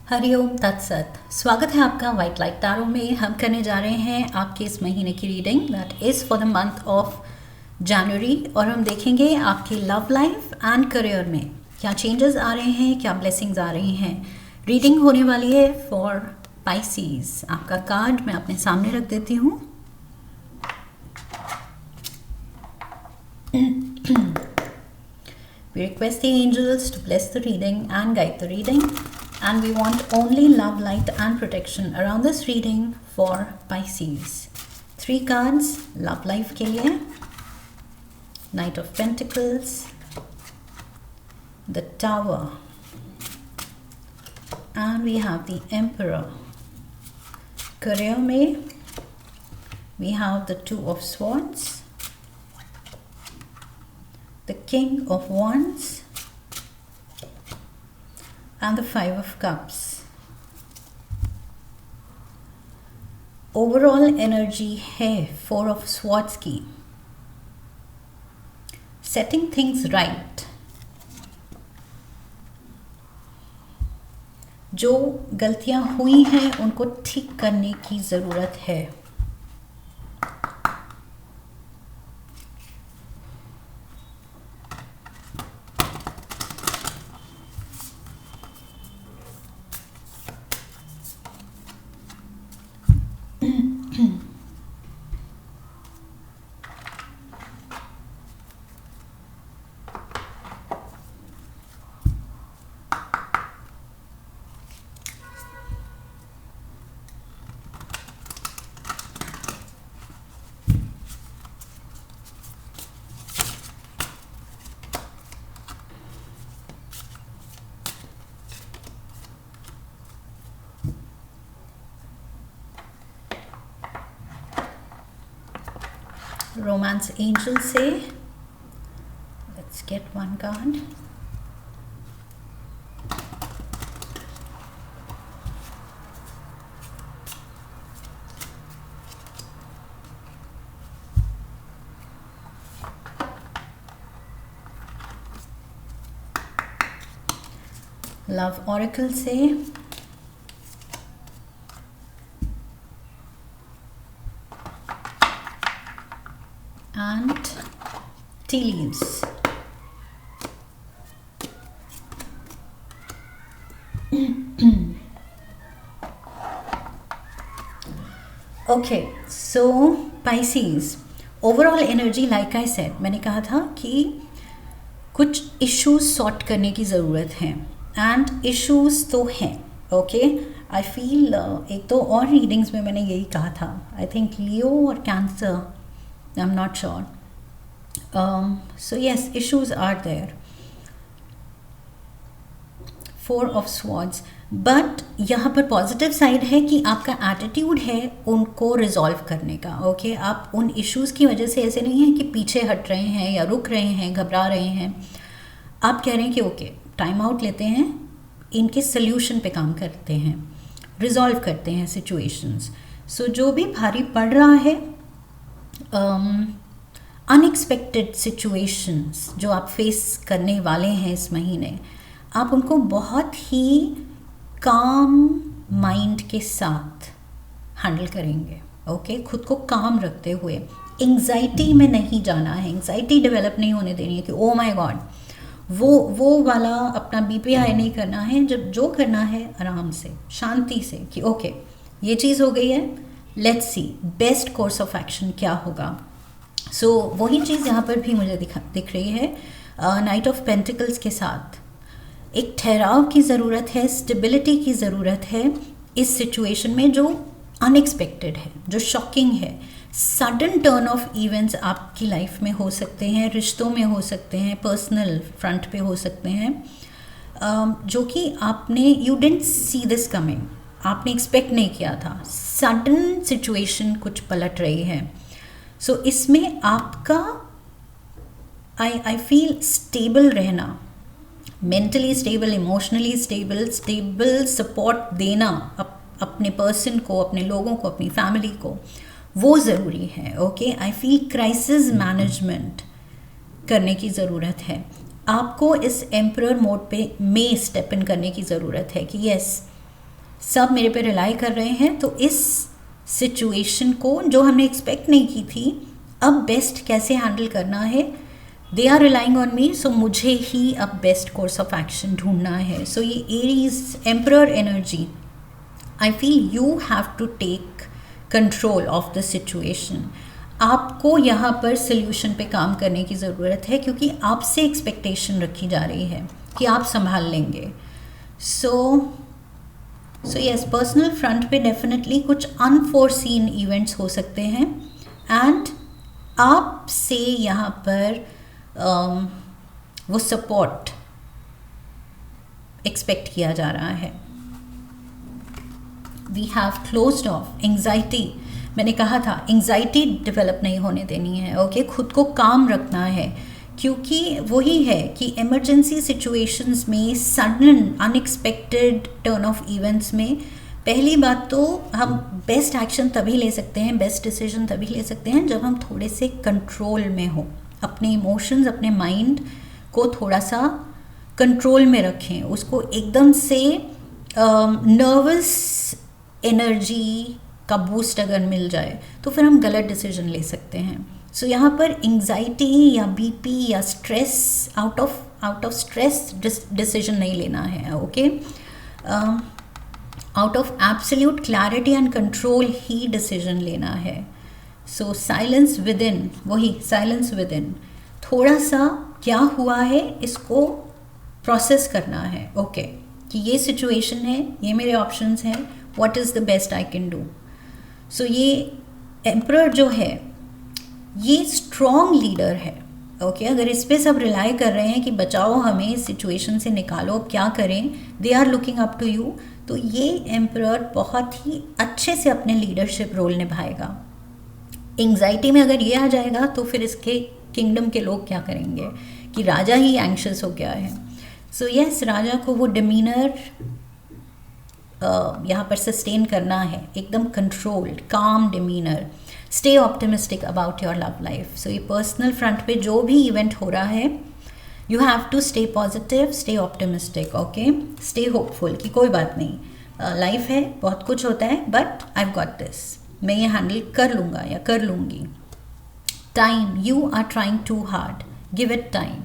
हरिओम तत्सत। स्वागत है आपका वाइट लाइट टैरो में। हम करने जा रहे हैं आपके इस महीने की reading that is for the month of January और हम देखेंगे आपके लव लाइफ एंड करियर में क्या चेंजेस आ रहे हैं, क्या ब्लेसिंग्स आ रही हैं। रीडिंग होने वाली है फॉर पाइसीज। आपका कार्ड मैं अपने सामने रख देती हूँ। We request the angels to bless the reading and guide the reading, and we want only love, light and protection around this reading for Pisces. 3 cards love life के लिए, Knight of Pentacles, the Tower, and we have the Emperor. Career में we have the Two of Swords, the King of Wands and the Five of Cups. Overall energy है Four of Swords की, setting things right. जो गलतियां हुई हैं उनको ठीक करने की ज़रूरत है। Romance angel say, let's get one card. Love oracle say, and tea leaves. Okay, so Pisces overall energy like I said, मैंने कहा था कि कुछ इश्यूज सॉर्ट करने की ज़रूरत है एंड इश्यूज तो हैं। ओके, आई फील एक तो और रीडिंग्स में मैंने यही कहा था, आई थिंक लियो और cancer, I'm not sure. So yes, issues are there. Four of Swords. But यहाँ पर पॉजिटिव साइड है कि आपका एटीट्यूड है उनको रिजॉल्व करने का। ओके, आप उन इश्यूज़ की वजह से ऐसे नहीं हैं कि पीछे हट रहे हैं या रुक रहे हैं, घबरा रहे हैं। आप कह रहे हैं कि ओके, टाइम आउट लेते हैं, इनके सल्यूशन पे काम करते हैं, रिजॉल्व करते हैं सिचुएशंस। सो जो भी भारी पड़ रहा है, अनएक्सपेक्टेड सिचुएशंस जो आप फेस करने वाले हैं इस महीने, आप उनको बहुत ही काम माइंड के साथ हैंडल करेंगे। ओके, खुद को काम रखते हुए, एंग्जाइटी में नहीं जाना है, एंग्जाइटी डेवलप नहीं होने देनी है कि ओ माय गॉड, वो वाला अपना बीपीआई नहीं करना है। जब जो करना है आराम से, शांति से कि ओके ये चीज़ हो गई है, let's see best course of action क्या होगा। सो वही चीज़ यहाँ पर भी मुझे दिख रही है। नाइट ऑफ पेंटिकल्स के साथ एक ठहराव की ज़रूरत है, स्टेबिलिटी की ज़रूरत है इस सिचुएशन में जो अनएक्सपेक्टेड है, जो शॉकिंग है। सडन टर्न ऑफ इवेंट्स आपकी लाइफ में हो सकते हैं, रिश्तों में हो सकते हैं, पर्सनल फ्रंट पे हो सकते हैं, जो कि आपने you didn't see this coming, आपने एक्सपेक्ट नहीं किया था। सडन सिचुएशन कुछ पलट रही है। सो इसमें आपका आई फील स्टेबल रहना, mentally stable, emotionally stable support देना अपने पर्सन को, अपने लोगों को, अपनी फैमिली को, वो ज़रूरी है। Okay, I feel crisis management करने की ज़रूरत है। आपको इस एम्परर मोड पे में स्टेप इन करने की ज़रूरत है कि यस, सब मेरे पे रिलाई कर रहे हैं, तो इस सिचुएशन को जो हमने एक्सपेक्ट नहीं की थी, अब बेस्ट कैसे हैंडल करना है, they are relying on me, so मुझे ही अब बेस्ट कोर्स ऑफ एक्शन ढूंढना है. सो ये Aries emperor energy, I feel you have to take control of the situation. आपको यहाँ पर सोल्यूशन पे काम करने की ज़रूरत है, क्योंकि आपसे एक्सपेक्टेशन रखी जा रही है कि आप संभाल लेंगे. सो यस, पर्सनल फ्रंट पे डेफिनेटली कुछ अनफोर्सीन इवेंट्स हो सकते हैं, एंड आपसे यहाँ पर वो सपोर्ट एक्सपेक्ट किया जा रहा है. We have closed off anxiety. मैंने कहा था एंग्जाइटी डेवलप नहीं होने देनी है. ओके, खुद को काम रखना है, क्योंकि वही है कि इमरजेंसी सिचुएशंस में, sudden unexpected turn off events में, पहली बात तो हम बेस्ट एक्शन तभी ले सकते हैं, बेस्ट डिसीजन तभी ले सकते हैं जब हम थोड़े से कंट्रोल में हो. अपने इमोशंस, अपने माइंड को थोड़ा सा कंट्रोल में रखें. उसको एकदम से नर्वस एनर्जी का बूस्ट अगर मिल जाए तो फिर हम गलत डिसीजन ले सकते हैं. सो यहाँ पर एंग्जाइटी या बीपी या stress, out of stress decision नहीं लेना है. Okay, out of absolute clarity and control he decision लेना है. सो साइलेंस विद इन, वही साइलेंस विद इन, थोड़ा सा क्या हुआ है इसको प्रोसेस करना है. ओके, कि ये सिचुएशन है, ये मेरे ऑप्शंस हैं, what is the best I can do. So ये एम्परर जो है ये स्ट्रॉन्ग लीडर है. ओके, अगर इस पे सब रिलाई कर रहे हैं कि बचाओ हमें, इस सिचुएशन से निकालो, अब क्या करें, they are looking up to you, तो ये एम्परर बहुत ही अच्छे से अपने लीडरशिप रोल निभाएगा. एंग्जाइटी में अगर ये आ जाएगा तो फिर इसके किंगडम के लोग क्या करेंगे कि राजा ही एंग्शियस हो गया है. सो यस, राजा को वो डिमीनर यहाँ पर सस्टेन करना है, एकदम controlled, calm demeanour. Stay optimistic about your love life. So ये पर्सनल फ्रंट पे जो भी इवेंट हो रहा है, you have to stay positive, stay optimistic. Okay, stay hopeful कि कोई बात नहीं, लाइफ है, बहुत कुछ होता है, but I have got this, मैं ये हैंडल कर लूँगा या कर लूँगी. Time, you are trying too hard, give it time,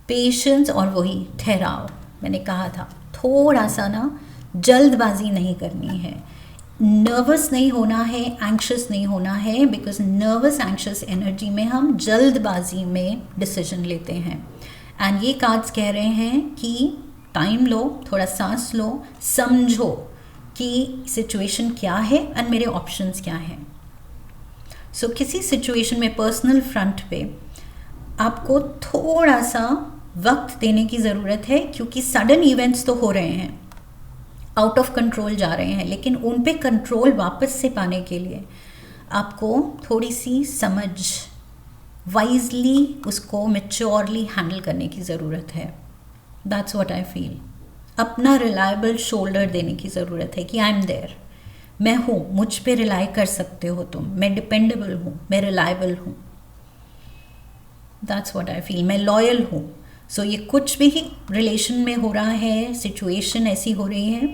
patience, और वही ठहराव. मैंने कहा था थोड़ा सा ना जल्दबाजी नहीं करनी है, नर्वस नहीं होना है, एंक्शस नहीं होना है, बिकॉज नर्वस एंक्शस एनर्जी में हम जल्दबाजी में डिसीजन लेते हैं. एंड ये कार्ड्स कह रहे हैं कि टाइम लो, थोड़ा सांस लो, समझो कि सिचुएशन क्या है एंड मेरे ऑप्शंस क्या हैं. सो किसी सिचुएशन में पर्सनल फ्रंट पे आपको थोड़ा सा वक्त देने की ज़रूरत है, क्योंकि सडन इवेंट्स तो हो रहे हैं, आउट ऑफ कंट्रोल जा रहे हैं, लेकिन उन पे कंट्रोल वापस से पाने के लिए आपको थोड़ी सी समझ, वाइजली उसको मैच्योरली हैंडल करने की ज़रूरत है. That's what I feel. अपना रिलायबल शोल्डर देने की ज़रूरत है कि आई एम देयर, मैं हूँ, मुझ पे रिलाई कर सकते हो तुम, मैं डिपेंडेबल हूँ, मैं रिलायबल हूँ. That's what I feel. मैं लॉयल हूँ. सो ये कुछ भी रिलेशन में हो रहा है, सिचुएशन ऐसी हो रही है,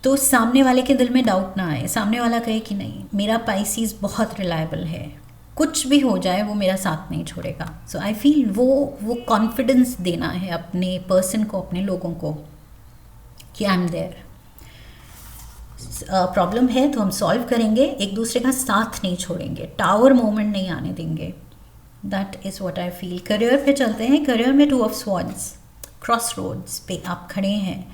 तो सामने वाले के दिल में डाउट ना आए, सामने वाला कहे कि नहीं, मेरा पाइसीज बहुत रिलायबल है, कुछ भी हो जाए वो मेरा साथ नहीं छोड़ेगा. सो आई फील वो कॉन्फिडेंस देना है अपने पर्सन को, अपने लोगों को, कि आई एम देयर. प्रॉब्लम है तो हम सॉल्व करेंगे, एक दूसरे का साथ नहीं छोड़ेंगे, टावर मोमेंट नहीं आने देंगे. That is what I feel. Career पे चलते हैं. करियर में 2 ऑफ स्वॉर्ड्स, क्रॉस रोड्स पे आप खड़े हैं.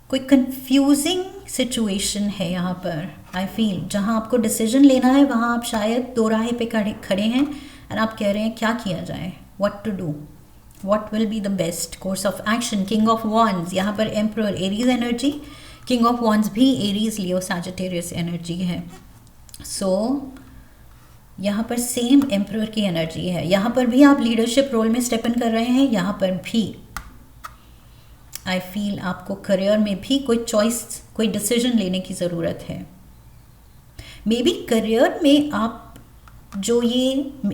कोई कंफ्यूजिंग सिचुएशन है यहाँ पर, आई फील, जहाँ आपको डिसीजन लेना है, वहाँ आप शायद दो राहे पे खड़े हैं और आप कह रहे हैं क्या किया जाए, what to do, what will be the best course of action. King of wands, यहाँ पर emperor Aries energy, king of wands भी एरीज लियो सैजिटेरियस एनर्जी है. सो यहाँ पर सेम एम्परर की एनर्जी है. यहाँ पर भी आप लीडरशिप रोल में स्टेप इन कर रहे हैं. यहाँ पर भी आई फील आपको करियर में भी कोई चॉइस, कोई डिसीजन लेने की ज़रूरत है. मे बी करियर में आप जो ये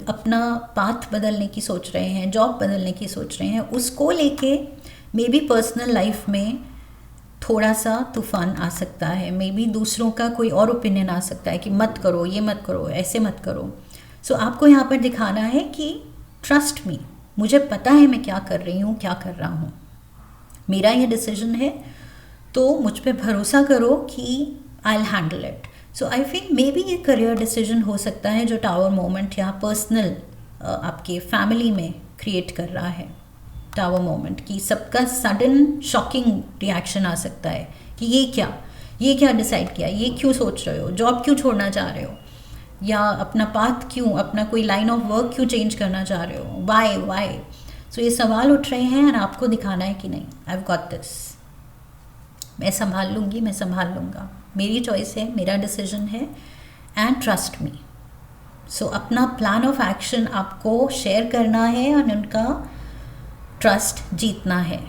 अपना पाथ बदलने की सोच रहे हैं, जॉब बदलने की सोच रहे हैं, उसको लेके मे बी पर्सनल लाइफ में थोड़ा सा तूफान आ सकता है। मे बी दूसरों का कोई और ओपिनियन आ सकता है कि मत करो, ये मत करो, ऐसे मत करो। सो आपको यहाँ पर दिखाना है कि ट्रस्ट मी, मुझे पता है मैं क्या कर रही हूँ, क्या कर रहा हूँ, मेरा ये डिसीजन है, तो मुझ पे भरोसा करो कि I will handle it. So I feel may be ये करियर डिसीजन हो सकता है जो टावर मोमेंट यहाँ पर्सनल आपके फैमिली में क्रिएट कर रहा है। टावर मोमेंट की सबका सडन शॉकिंग रिएक्शन आ सकता है कि ये क्या डिसाइड किया, ये क्यों सोच रहे हो, जॉब क्यों छोड़ना चाह रहे हो, या अपना पाथ क्यों, अपना कोई लाइन ऑफ वर्क क्यों चेंज करना चाह रहे हो, वाई। सो ये सवाल उठ रहे हैं और आपको दिखाना है कि नहीं, आई हैव गॉट दिस, मैं संभाल लूँगी, मैं संभाल लूँगा, मेरी चॉइस है, मेरा डिसीजन है, एंड ट्रस्ट मी। सो अपना प्लान ऑफ एक्शन आपको शेयर करना है और उनका ट्रस्ट जीतना है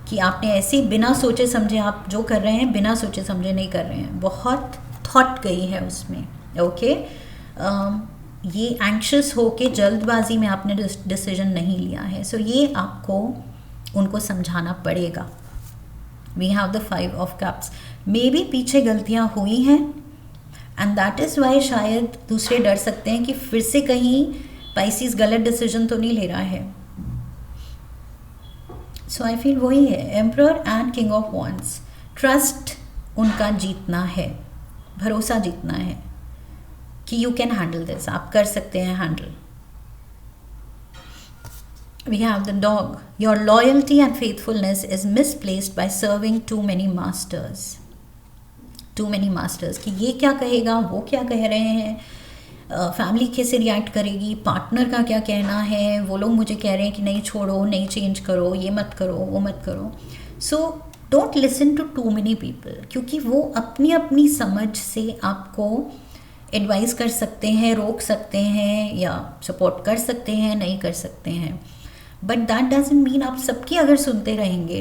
कि आपने ऐसे बिना सोचे समझे, आप जो कर रहे हैं बिना सोचे समझे नहीं कर रहे हैं, बहुत थॉट गई है उसमें। ओके ये एंक्शस होके जल्दबाजी में आपने डिसीजन नहीं लिया है। सो ये आपको उनको समझाना पड़ेगा। We have the 5 of cups. Maybe पीछे गलतियाँ हुई हैं एंड दैट इज़ वाई शायद दूसरे डर सकते हैं कि फिर से कहीं पाइसिस गलत डिसीजन तो नहीं ले रहा है। सो आई फील वही है, emperor and king of wands. Trust उनका जीतना है, भरोसा जीतना है कि यू कैन हैंडल दिस, आप कर सकते हैं handle. We have the dog. Your loyalty and faithfulness is misplaced by serving too many masters. Too many masters कि ये क्या कहेगा, वो क्या कह रहे हैं, फैमिली कैसे रिएक्ट करेगी, पार्टनर का क्या कहना है, वो लोग मुझे कह रहे हैं कि नहीं छोड़ो, नहीं चेंज करो, ये मत करो, वो मत करो। So don't listen to too many people, क्योंकि वो अपनी अपनी समझ से आपको एडवाइस कर सकते हैं, रोक सकते हैं या सपोर्ट कर सकते हैं, नहीं कर सकते हैं। बट दैट डजंट मीन आप सबकी अगर सुनते रहेंगे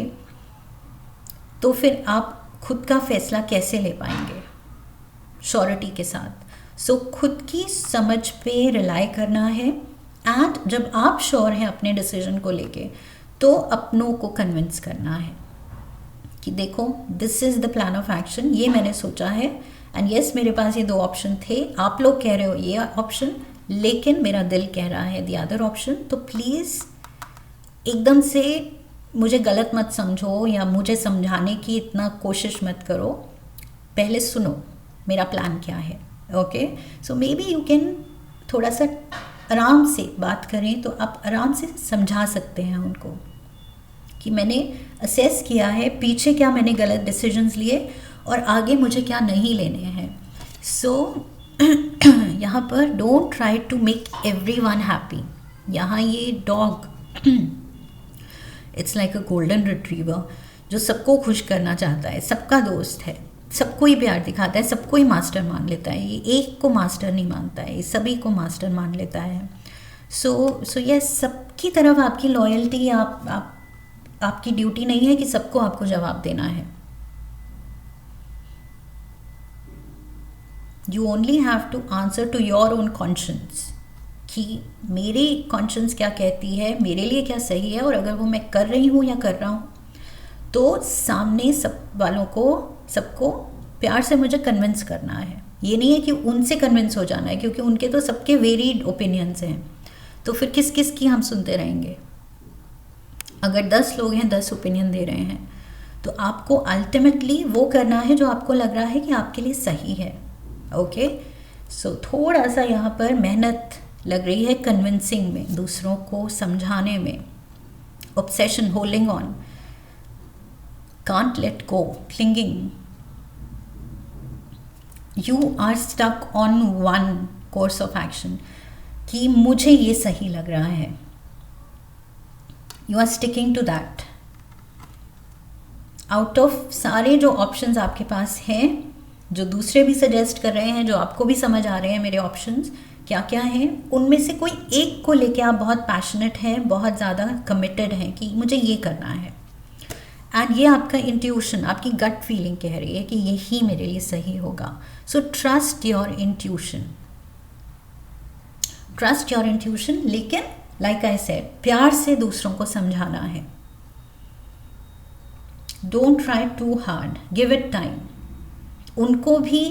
तो फिर आप खुद का फैसला कैसे ले पाएंगे श्योरिटी के साथ। सो खुद की समझ पे रिलाई करना है, एंड जब आप श्योर हैं अपने डिसीजन को लेके तो अपनों को कन्विंस करना है कि देखो this is the plan of action, ये मैंने सोचा है, एंड यस मेरे पास ये 2 ऑप्शन थे, आप लोग कह रहे हो ये ऑप्शन, लेकिन मेरा दिल कह रहा है द अदर ऑप्शन। तो प्लीज़ एकदम से मुझे गलत मत समझो या मुझे समझाने की इतना कोशिश मत करो, पहले सुनो मेरा प्लान क्या है। Okay so may be you can थोड़ा सा आराम से बात करें तो आप आराम से समझा सकते हैं उनको कि मैंने असेस किया है पीछे क्या मैंने गलत डिसीजंस लिए और आगे मुझे क्या नहीं लेने हैं। सो यहाँ पर don't try to make everyone happy. यहाँ ये dog it's like a golden retriever जो सबको खुश करना चाहता है, सबका दोस्त है, सबको ही प्यार दिखाता है, सबको ही मास्टर मान लेता है। ये एक को मास्टर नहीं मानता है, ये सभी को मास्टर मान लेता है। सो ये सबकी तरफ आपकी लॉयल्टी, आपकी ड्यूटी नहीं है कि सबको आपको जवाब देना है। You only have to answer to your own conscience कि मेरी कॉन्शियंस क्या कहती है, मेरे लिए क्या सही है, और अगर वो मैं कर रही हूँ या कर रहा हूँ तो सामने सब वालों को, सबको प्यार से मुझे कन्विंस करना है। ये नहीं है कि उनसे कन्विंस हो जाना है, क्योंकि उनके तो सबके वेरीड ओपिनियंस हैं, तो फिर किस किस की हम सुनते रहेंगे। अगर 10 लोग हैं 10 ओपिनियन दे रहे हैं तो आपको अल्टीमेटली वो करना है जो आपको लग रहा है कि आपके लिए सही है। ओके सो थोड़ा सा यहाँ पर मेहनत लग रही है कन्विंसिंग में, दूसरों को समझाने में। Obsession, holding on, can't let go, clinging, you are stuck on one course of action कि मुझे ये सही लग रहा है, you are sticking to that. Out of सारे जो ऑप्शंस आपके पास हैं, जो दूसरे भी सजेस्ट कर रहे हैं, जो आपको भी समझ आ रहे हैं मेरे ऑप्शंस क्या क्या हैं, उनमें से कोई एक को लेके आप बहुत पैशनेट हैं, बहुत ज़्यादा कमिटेड हैं कि मुझे ये करना है, एंड ये आपका इंट्यूशन, आपकी गट फीलिंग कह रही है कि यही मेरे लिए सही होगा। So trust your intuition, trust your intuition, लेकिन लाइक आई सेड, प्यार से दूसरों को समझाना है. Don't try too hard, give it time. उनको भी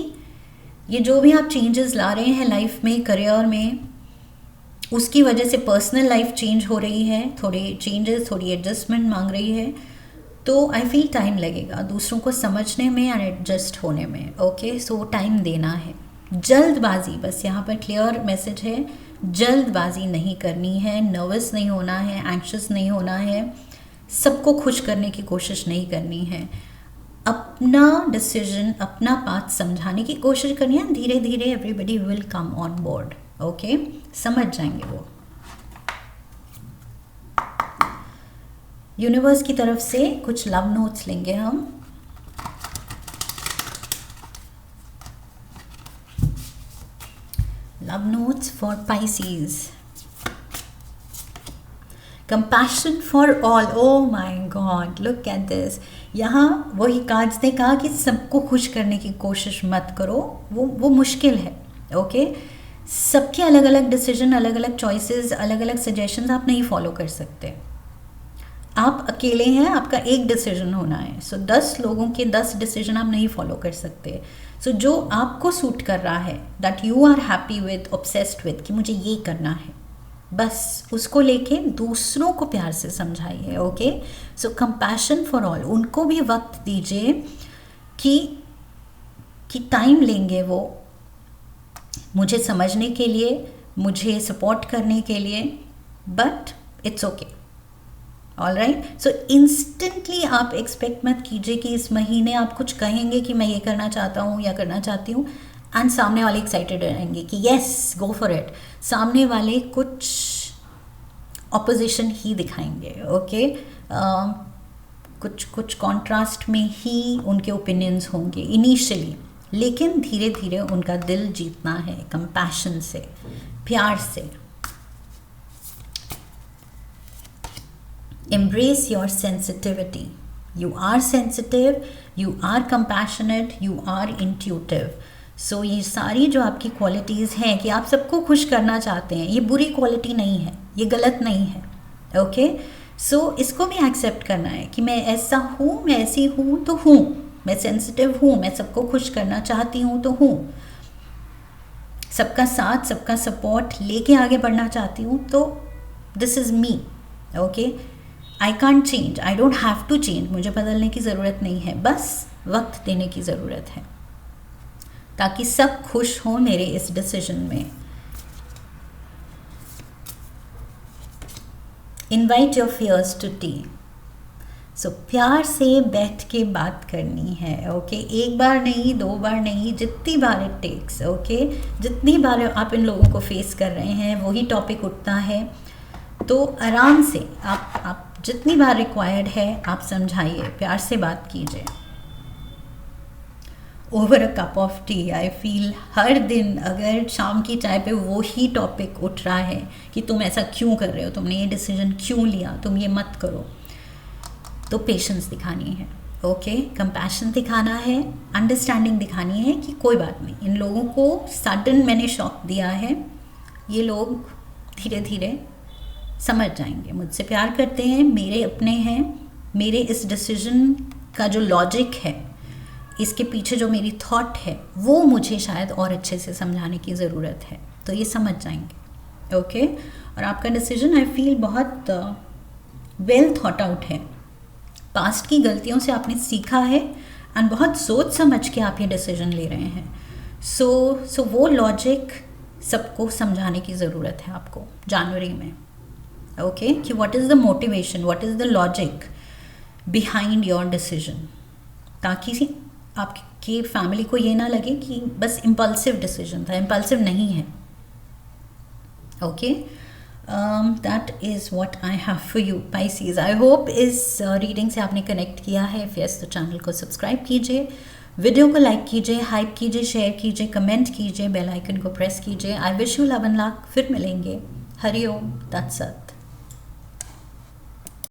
ये जो भी आप चेंजेस ला रहे हैं लाइफ में, करियर में, उसकी वजह से पर्सनल लाइफ चेंज हो रही है, थोड़ी चेंजेस, थोड़ी एडजस्टमेंट मांग रही है. तो आई फील टाइम लगेगा दूसरों को समझने में एंड एडजस्ट होने में. ओके, सो टाइम देना है. जल्दबाजी, बस यहाँ पर क्लियर मैसेज है, जल्दबाजी नहीं करनी है, नर्वस नहीं होना है, एंग्शियस नहीं होना है, सबको खुश करने की कोशिश नहीं करनी है. अपना डिसीजन, अपना पाथ समझाने की कोशिश करनी है. धीरे धीरे everybody will come on board. Okay, समझ जाएंगे वो. यूनिवर्स की तरफ से कुछ लव नोट्स लेंगे हम. Love notes for Pisces. Compassion for all. Oh my God, look at this. यहाँ वही कार्ड्स ने कहा कि सबको खुश करने की कोशिश मत करो, वो मुश्किल है. ओके, सबके अलग अलग डिसीजन, अलग अलग चॉइसेस, अलग अलग सजेशंस आप नहीं फॉलो कर सकते. आप अकेले हैं, आपका एक डिसीजन होना है. सो 10 लोगों के 10 डिसीजन आप नहीं फॉलो कर सकते. सो जो आपको सूट कर रहा है, that you are happy with, obsessed with, कि मुझे ये करना है, बस उसको लेके दूसरों को प्यार से समझाइए. Okay, so compassion for all. उनको भी वक्त दीजिए कि टाइम लेंगे वो मुझे समझने के लिए, मुझे सपोर्ट करने के लिए, but it's okay. All right. So instantly आप एक्सपेक्ट मत कीजिए कि इस महीने आप कुछ कहेंगे कि मैं ये करना चाहता हूँ या करना चाहती हूँ, एंड सामने वाले एक्साइटेड रहेंगे कि येस, गो फॉर इट. सामने वाले कुछ ऑपोजिशन ही दिखाएंगे. ओके, कुछ कॉन्ट्रास्ट में ही उनके ओपिनियंस होंगे इनिशियली, लेकिन धीरे धीरे उनका दिल जीतना है कंपैशन से, प्यार से. Embrace your sensitivity. You are sensitive, you are compassionate, you are intuitive. So ये सारी जो आपकी क्वालिटीज़ हैं कि आप सबको खुश करना चाहते हैं, ये बुरी क्वालिटी नहीं है, ये गलत नहीं है. ओके, सो इसको भी एक्सेप्ट करना है कि मैं ऐसा हूँ, मैं ऐसी हूँ तो हूँ, मैं सेंसिटिव हूँ, मैं सबको खुश करना चाहती हूँ तो हूँ, सबका साथ, सबका सपोर्ट लेके आगे बढ़ना चाहती हूँ, तो this is me. Okay, I can't change, I don't have to change. मुझे बदलने की ज़रूरत नहीं है, बस वक्त देने की ज़रूरत है ताकि सब खुश हों मेरे इस डिसीजन में. Invite your fears to tea. So प्यार से बैठ के बात करनी है. ओके, एक बार नहीं, 2 बार नहीं, जितनी बार इट टेक्स. ओके, जितनी बार आप इन लोगों को फेस कर रहे हैं, वही टॉपिक उठता है, तो आराम से आप जितनी बार रिक्वायर्ड है आप समझाइए, प्यार से बात कीजिए. Over a cup of tea. I feel हर दिन अगर शाम की चाय पे वो ही टॉपिक उठ रहा है कि तुम ऐसा क्यों कर रहे हो, तुमने ये डिसीजन क्यों लिया, तुम ये मत करो, तो पेशेंस दिखानी है. ओके, कंपैशन दिखाना है, अंडरस्टैंडिंग दिखानी है कि कोई बात नहीं, इन लोगों को सडन मैंने शॉक दिया है, ये लोग धीरे धीरे समझ जाएंगे, मुझसे प्यार करते हैं, मेरे अपने हैं, मेरे इस डिसीजन का जो लॉजिक है, इसके पीछे जो मेरी थॉट है, वो मुझे शायद और अच्छे से समझाने की ज़रूरत है, तो ये समझ जाएंगे. ओके, और आपका डिसीजन आई फील बहुत वेल थॉट आउट है. पास्ट की गलतियों से आपने सीखा है एंड बहुत सोच समझ के आप ये डिसीजन ले रहे हैं. सो वो लॉजिक सबको समझाने की ज़रूरत है आपको जनवरी में. ओके, कि what is the motivation, what is the logic behind your decision, ताकि आपकी फैमिली को ये ना लगे कि बस इम्पल्सिव डिसीजन था. इम्पल्सिव नहीं है. Okay, that is what I have for you Pisces. I hope इस रीडिंग से आपने कनेक्ट किया है. इफ यस, तो चैनल को सब्सक्राइब कीजिए, वीडियो को लाइक कीजिए, हाइप कीजिए, शेयर कीजिए, कमेंट कीजिए, बेल आइकन को प्रेस कीजिए. I wish you love and luck. फिर मिलेंगे. हरि ओम. That's it.